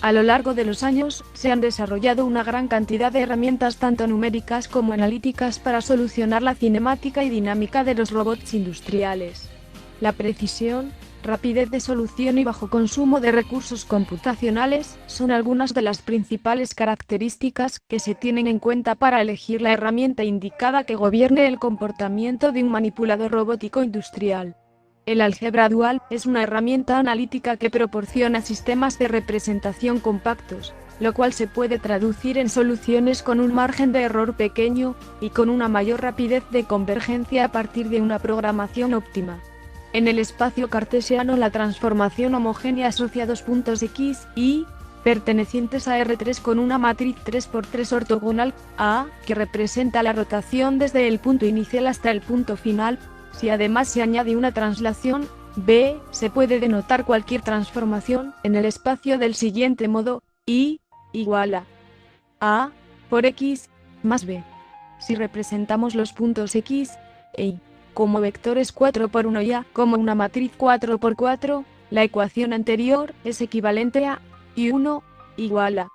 A lo largo de los años, se han desarrollado una gran cantidad de herramientas tanto numéricas como analíticas para solucionar la cinemática y dinámica de los robots industriales. La precisión, rapidez de solución y bajo consumo de recursos computacionales son algunas de las principales características que se tienen en cuenta para elegir la herramienta indicada que gobierne el comportamiento de un manipulador robótico industrial. El álgebra dual es una herramienta analítica que proporciona sistemas de representación compactos, lo cual se puede traducir en soluciones con un margen de error pequeño, y con una mayor rapidez de convergencia a partir de una programación óptima. En el espacio cartesiano, la transformación homogénea asocia dos puntos X, Y, pertenecientes a R3 con una matriz 3×3 ortogonal, A, que representa la rotación desde el punto inicial hasta el punto final. Si además se añade una translación, B, se puede denotar cualquier transformación en el espacio del siguiente modo: Y igual a por X más B. Si representamos los puntos X e Y como vectores 4×1 y A como una matriz 4×4, la ecuación anterior es equivalente a Y1 igual a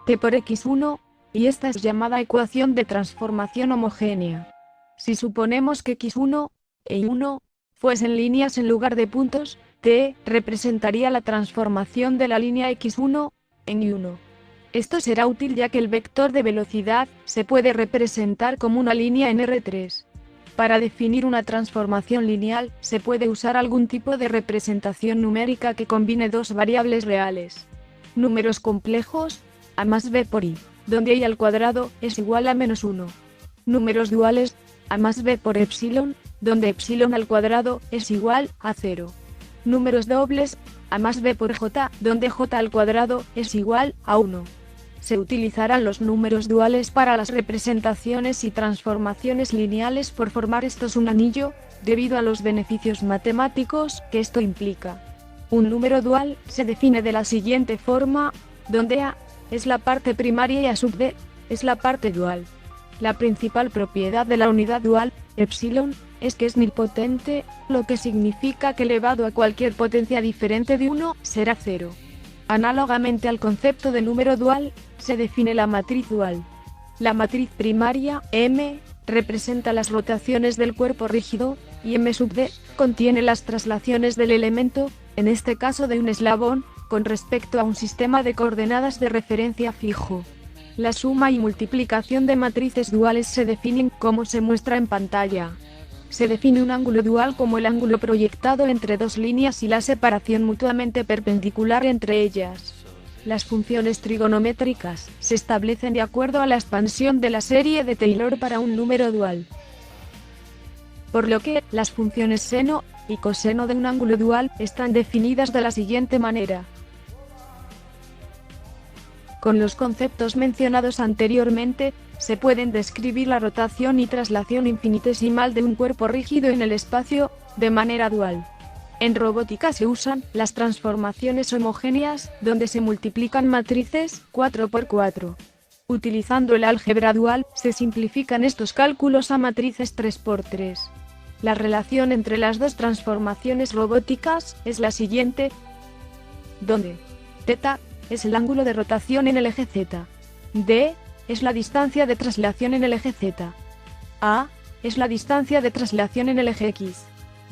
T por X1, y esta es llamada ecuación de transformación homogénea. Si suponemos que X1 e Y1 fuesen líneas en lugar de puntos, T representaría la transformación de la línea X1 en Y1. Esto será útil ya que el vector de velocidad se puede representar como una línea en R3. Para definir una transformación lineal, se puede usar algún tipo de representación numérica que combine dos variables reales. Números complejos, A más B por I, donde I al cuadrado es igual a -1. Números duales, A más B por epsilon, donde epsilon al cuadrado es igual a 0. Números dobles, A más B por J, donde J al cuadrado es igual a 1. Se utilizarán los números duales para las representaciones y transformaciones lineales por formar estos un anillo, debido a los beneficios matemáticos que esto implica. Un número dual se define de la siguiente forma, donde A es la parte primaria y A sub B es la parte dual. La principal propiedad de la unidad dual, epsilon, es que es nilpotente, lo que significa que elevado a cualquier potencia diferente de 1, será 0. Análogamente al concepto de número dual, se define la matriz dual. La matriz primaria, M, representa las rotaciones del cuerpo rígido, y M sub D contiene las traslaciones del elemento, en este caso de un eslabón, con respecto a un sistema de coordenadas de referencia fijo. La suma y multiplicación de matrices duales se definen como se muestra en pantalla. Se define un ángulo dual como el ángulo proyectado entre dos líneas y la separación mutuamente perpendicular entre ellas. Las funciones trigonométricas se establecen de acuerdo a la expansión de la serie de Taylor para un número dual. Por lo que, las funciones seno y coseno de un ángulo dual están definidas de la siguiente manera. Con los conceptos mencionados anteriormente, se pueden describir la rotación y traslación infinitesimal de un cuerpo rígido en el espacio, de manera dual. En robótica se usan las transformaciones homogéneas, donde se multiplican matrices 4×4. Utilizando el álgebra dual, se simplifican estos cálculos a matrices 3×3. La relación entre las dos transformaciones robóticas es la siguiente, donde θ es el ángulo de rotación en el eje Z. D es la distancia de traslación en el eje Z. A es la distancia de traslación en el eje X.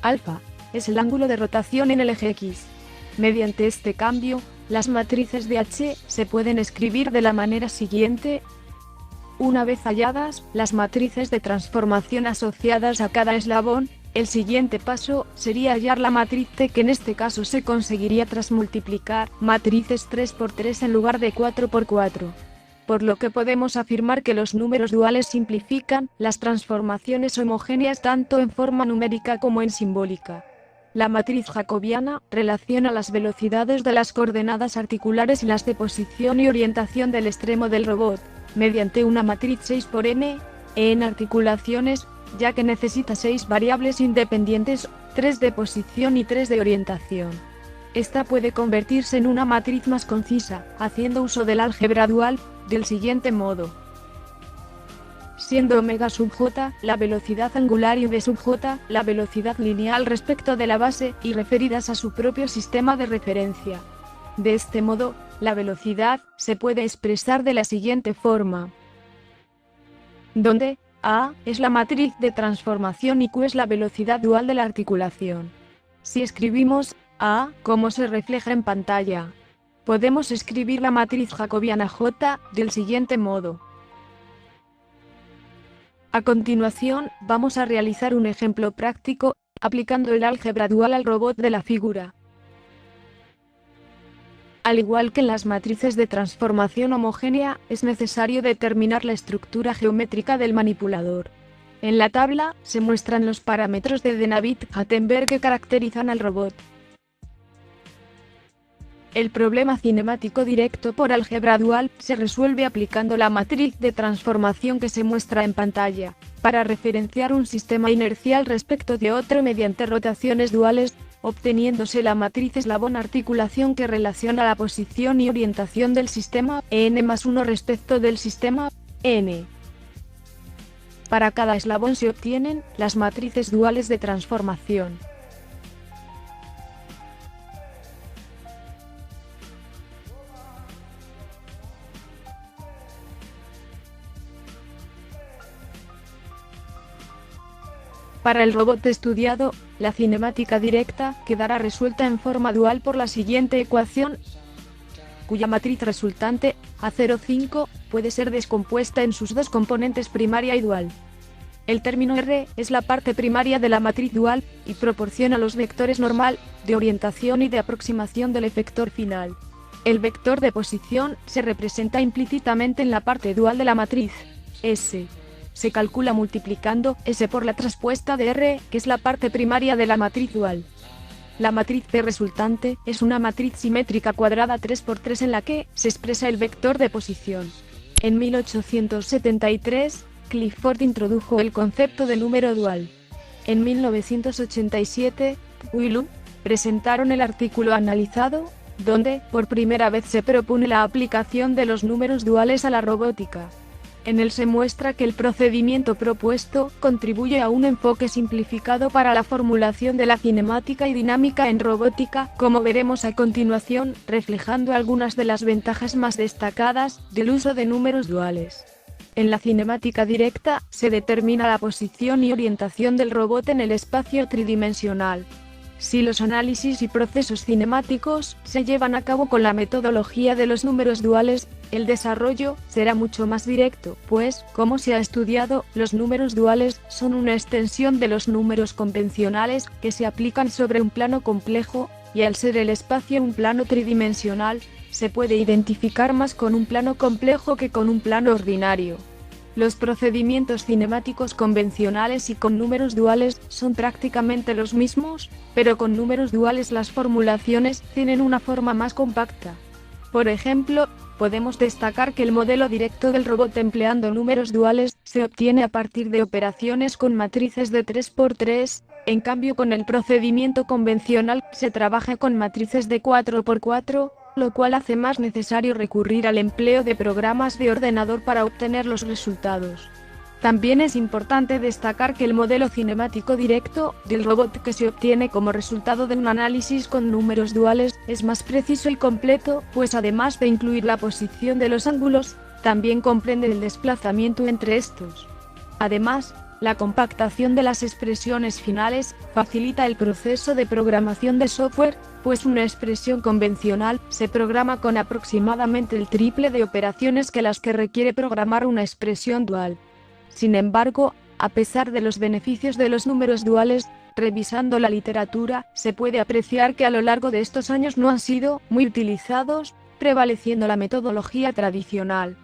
Alfa es el ángulo de rotación en el eje X. Mediante este cambio, las matrices de H se pueden escribir de la manera siguiente. Una vez halladas las matrices de transformación asociadas a cada eslabón, el siguiente paso sería hallar la matriz T, que en este caso se conseguiría tras multiplicar matrices 3×3 en lugar de 4×4. Por lo que podemos afirmar que los números duales simplifican las transformaciones homogéneas tanto en forma numérica como en simbólica. La matriz jacobiana relaciona las velocidades de las coordenadas articulares y las de posición y orientación del extremo del robot, mediante una matriz 6×n, en articulaciones, ya que necesita 6 variables independientes, 3 de posición y 3 de orientación. Esta puede convertirse en una matriz más concisa, haciendo uso del álgebra dual, del siguiente modo. Siendo omega sub j la velocidad angular y v sub j la velocidad lineal respecto de la base, y referidas a su propio sistema de referencia. De este modo, La velocidad se puede expresar de la siguiente forma, donde A es la matriz de transformación y Q es la velocidad dual de la articulación. Si escribimos A como se refleja en pantalla, podemos escribir la matriz jacobiana J del siguiente modo. A continuación, vamos a realizar un ejemplo práctico, aplicando el álgebra dual al robot de la figura. Al igual que en las matrices de transformación homogénea, es necesario determinar la estructura geométrica del manipulador. En la tabla, se muestran los parámetros de Denavit-Hattenberg que caracterizan al robot. El problema cinemático directo por álgebra dual se resuelve aplicando la matriz de transformación que se muestra en pantalla, para referenciar un sistema inercial respecto de otro mediante rotaciones duales, obteniéndose la matriz eslabón articulación que relaciona la posición y orientación del sistema n+1 respecto del sistema n. Para cada eslabón se obtienen las matrices duales de transformación. Para el robot estudiado, la cinemática directa quedará resuelta en forma dual por la siguiente ecuación, cuya matriz resultante, A05, puede ser descompuesta en sus dos componentes primaria y dual. El término R es la parte primaria de la matriz dual, y proporciona los vectores normal, de orientación y de aproximación del efector final. El vector de posición se representa implícitamente en la parte dual de la matriz, S. Se calcula multiplicando S por la traspuesta de R, que es la parte primaria de la matriz dual. La matriz P resultante es una matriz simétrica cuadrada 3×3 en la que se expresa el vector de posición. En 1873, Clifford introdujo el concepto de número dual. En 1987, Wu y Lu presentaron el artículo analizado, donde por primera vez se propone la aplicación de los números duales a la robótica. En él se muestra que el procedimiento propuesto contribuye a un enfoque simplificado para la formulación de la cinemática y dinámica en robótica, como veremos a continuación, reflejando algunas de las ventajas más destacadas del uso de números duales. En la cinemática directa, se determina la posición y orientación del robot en el espacio tridimensional. Si los análisis y procesos cinemáticos se llevan a cabo con la metodología de los números duales, el desarrollo será mucho más directo, pues, como se ha estudiado, los números duales son una extensión de los números convencionales que se aplican sobre un plano complejo, y al ser el espacio un plano tridimensional, se puede identificar más con un plano complejo que con un plano ordinario. Los procedimientos cinemáticos convencionales y con números duales son prácticamente los mismos, pero con números duales las formulaciones tienen una forma más compacta. Por ejemplo, podemos destacar que el modelo directo del robot empleando números duales se obtiene a partir de operaciones con matrices de 3×3, en cambio con el procedimiento convencional se trabaja con matrices de 4×4, lo cual hace más necesario recurrir al empleo de programas de ordenador para obtener los resultados. También es importante destacar que el modelo cinemático directo del robot que se obtiene como resultado de un análisis con números duales es más preciso y completo, pues además de incluir la posición de los ángulos, también comprende el desplazamiento entre estos. Además, la compactación de las expresiones finales facilita el proceso de programación de software, pues una expresión convencional se programa con aproximadamente el triple de operaciones que las que requiere programar una expresión dual. Sin embargo, a pesar de los beneficios de los números duales, revisando la literatura, se puede apreciar que a lo largo de estos años no han sido muy utilizados, prevaleciendo la metodología tradicional.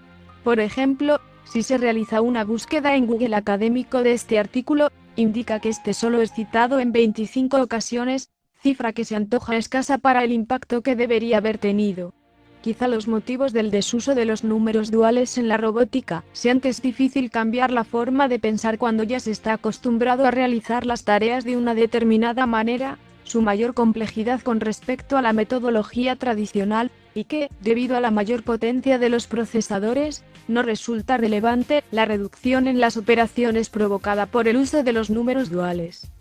Por ejemplo, si se realiza una búsqueda en Google académico de este artículo, indica que este solo es citado en 25 ocasiones, cifra que se antoja escasa para el impacto que debería haber tenido. Quizá los motivos del desuso de los números duales en la robótica sean que es difícil cambiar la forma de pensar cuando ya se está acostumbrado a realizar las tareas de una determinada manera, su mayor complejidad con respecto a la metodología tradicional, y que, debido a la mayor potencia de los procesadores, no resulta relevante la reducción en las operaciones provocada por el uso de los números duales.